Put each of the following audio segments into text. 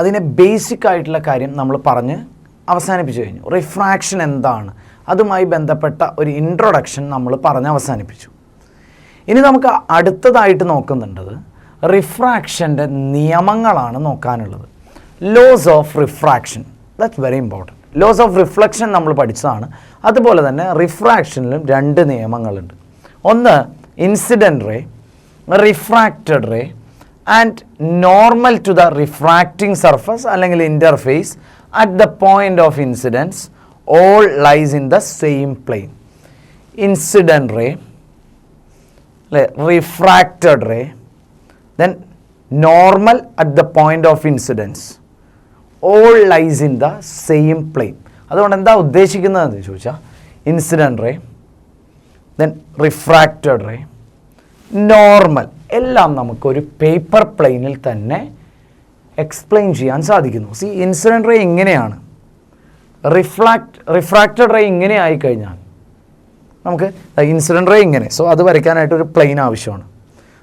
അതിനെ ബേസിക് ആയിട്ടുള്ള കാര്യം നമ്മൾ പറഞ്ഞ് അവസാനിപ്പിച്ചു കഴിഞ്ഞു. റിഫ്രാക്ഷൻ എന്താണ്, അതുമായി ബന്ധപ്പെട്ട ഒരു ഇൻട്രൊഡക്ഷൻ നമ്മൾ പറഞ്ഞ് അവസാനിപ്പിച്ചു. ഇനി നമുക്ക് അടുത്തതായിട്ട് നോക്കുന്നുണ്ടത് റിഫ്രാക്ഷൻ്റെ നിയമങ്ങളാണ് നോക്കാനുള്ളത്. Laws of refraction, that's very important. Laws of reflection നമ്മൾ പഠിച്ചതാണ്. അതുപോലെ തന്നെ റിഫ്രാക്ഷനിലും 2 നിയമങ്ങളുണ്ട്. ഒന്ന് incident ray, refracted ray and normal to the refracting surface അല്ലെങ്കിൽ interface at the point of incidence all lies in the same plane. Incident ray, refracted ray, then normal at the point of incidence all lies in the same plane. അതുകൊണ്ട് എന്താ ഉദ്ദേശിക്കുന്നതെന്ന് ചോദിച്ചാൽ incident ray, then refracted ray, normal എല്ലാം നമുക്കൊരു paper പ്ലെയിനിൽ തന്നെ explain ചെയ്യാൻ സാധിക്കുന്നു. സി, ഇൻസിഡൻറ്റ് റേ ഇങ്ങനെയാണ്, റിഫ്രാക്റ്റഡ് റേ ഇങ്ങനെ ആയിക്കഴിഞ്ഞാൽ നമുക്ക് ഇൻസിഡൻറ്റ് റേ ഇങ്ങനെ, സോ അത് വരയ്ക്കാനായിട്ട് ഒരു പ്ലെയിൻ ആവശ്യമാണ്.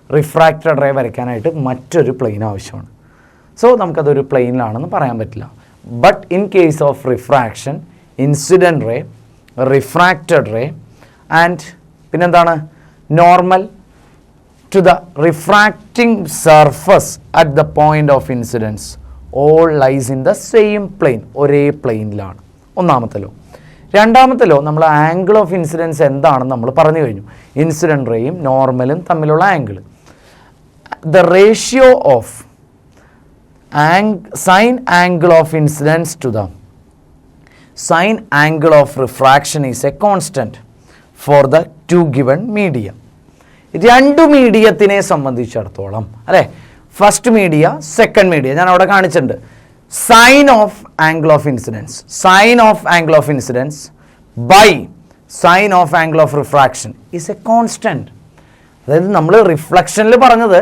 റിഫ്രാക്റ്റഡ് റേ വരയ്ക്കാനായിട്ട് മറ്റൊരു പ്ലെയിൻ ആവശ്യമാണ്. സോ നമുക്കതൊരു പ്ലെയിനിലാണെന്ന് പറയാൻ പറ്റില്ല. But in case of refraction, incident ray, refracted ray and പിന്നെന്താണ് normal to the refracting surface at the point of incidence all lies in the same plane, ഒരേ പ്ലെയിനിലാണ്. ഒന്നാമത്തെ ലോ. രണ്ടാമത്തെ ലോ, നമ്മൾ ആംഗിൾ ഓഫ് ഇൻസിഡൻസ് എന്താണെന്ന് നമ്മൾ പറഞ്ഞു കഴിഞ്ഞു. ഇൻസിഡൻറ്റ് റേയും നോർമലും തമ്മിലുള്ള angle. The ratio of sine angle of incidence to the sine angle of refraction is a constant for the 2 given media. 2 മീഡിയത്തിനെ സംബന്ധിച്ചിടത്തോളം അല്ലേ, ഫസ്റ്റ് മീഡിയ, സെക്കൻഡ് മീഡിയ ഞാൻ അവിടെ കാണിച്ചിട്ടുണ്ട്. Sine of angle of incidence, sine of angle of incidence by sine of angle of refraction is a constant. അതായത് നമ്മൾ റിഫ്ലക്ഷനിൽ പറഞ്ഞത്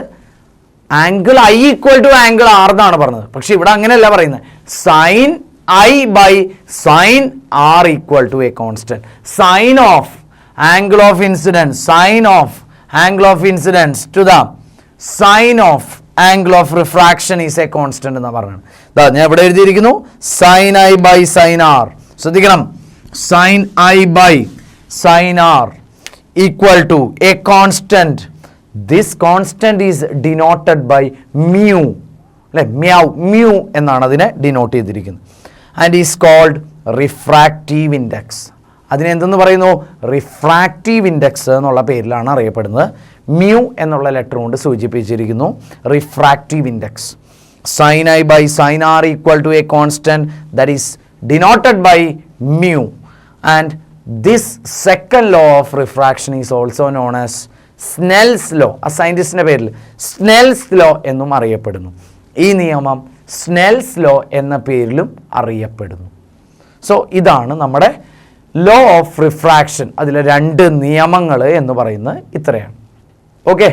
angle I equal to angle R എന്നാണ് പറഞ്ഞത്. പക്ഷെ ഇവിടെ അങ്ങനെയല്ല പറയുന്നത്. Sine I by sine R equal to a constant. Sine of angle of incidence, sine of angle of incidence to the sign of angle of refraction is a constant എന്നാണ് പറയുന്നത്. ഞാൻ ഇവിടെ എഴുതിയിരിക്കുന്നു sine I by sine R. ശ്രദ്ധിക്കണം, sine I by sine R equal to a constant. This constant is denoted by mu, അല്ലെ, മ്യാവ്, mu എന്നാണ് അതിനെ denote ചെയ്തിരിക്കുന്നത്. And is called refractive index. അതിനെ എന്തെന്ന് പറയുന്നു? റിഫ്രാക്റ്റീവ് ഇൻഡെക്സ് എന്നുള്ള പേരിലാണ് അറിയപ്പെടുന്നത്. മ്യൂ എന്നുള്ള ലെറ്റർ കൊണ്ട് സൂചിപ്പിച്ചിരിക്കുന്നു refractive index. Sine I by sine R equal to a constant that is denoted by mu. And this second law of refraction is also known as Snell's law. ആ സയൻറ്റിസ്റ്റിൻ്റെ പേരിൽ Snell's law എന്നും അറിയപ്പെടുന്നു. ഈ നിയമം Snell's law എന്ന പേരിലും അറിയപ്പെടുന്നു. സോ ഇതാണ് നമ്മുടെ ലോ ഓഫ് റിഫ്രാക്ഷൻ. അതിലെ 2 നിയമങ്ങൾ എന്ന് പറയുന്നത് ഇത്രയാണ്. ഓക്കെ.